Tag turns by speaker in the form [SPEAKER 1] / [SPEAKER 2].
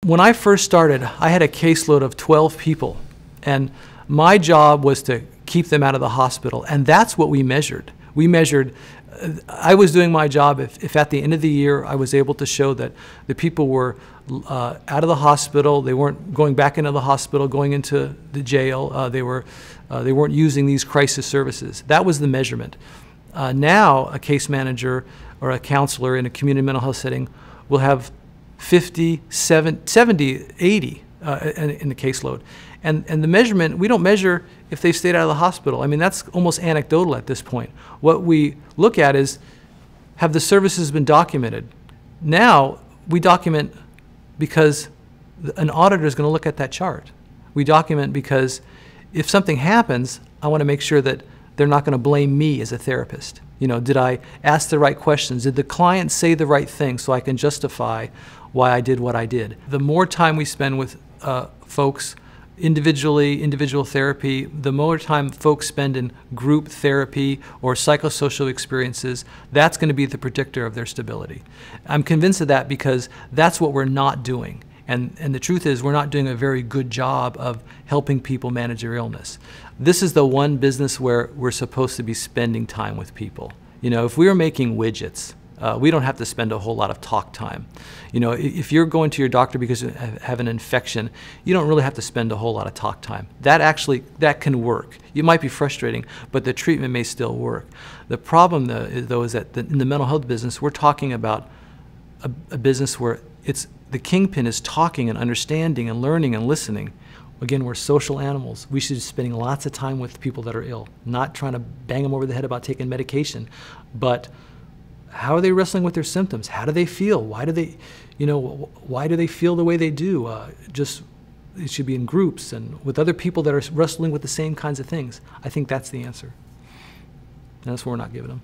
[SPEAKER 1] When I first started, I had a caseload of 12 people, and my job was to keep them out of the hospital, and that's what we measured. We measured, I was doing my job if at the end of the year I was able to show that the people were out of the hospital, they weren't going back into the hospital, going into the jail, they weren't using these crisis services. That was the measurement. Now a case manager or a counselor in a community mental health setting will have 50, 70, 80 in the caseload. And the measurement, we don't measure if they've stayed out of the hospital. I mean, that's almost anecdotal at this point. What we look at is, have the services been documented? Now, we document because an auditor is going to look at that chart. We document because if something happens, I want to make sure that they're not going to blame me as a therapist. You know, did I ask the right questions? Did the client say the right thing so I can justify why I did what I did? The more time we spend with folks individual therapy, the more time folks spend in group therapy or psychosocial experiences, that's going to be the predictor of their stability. I'm convinced of that because that's what we're not doing. And the truth is, we're not doing a very good job of helping people manage their illness. This is the one business where we're supposed to be spending time with people. You know, if we were making widgets, we don't have to spend a whole lot of talk time. You know, if you're going to your doctor because you have an infection, you don't really have to spend a whole lot of talk time. That can work. It might be frustrating, but the treatment may still work. The problem, though, is that in the mental health business, we're talking about a business where the kingpin is talking and understanding and learning and listening. Again, we're social animals. We should be spending lots of time with people that are ill, not trying to bang them over the head about taking medication, but how are they wrestling with their symptoms? How do they feel? Why do they, why do they feel the way they do? It should be in groups and with other people that are wrestling with the same kinds of things. I think that's the answer. And that's what we're not giving them.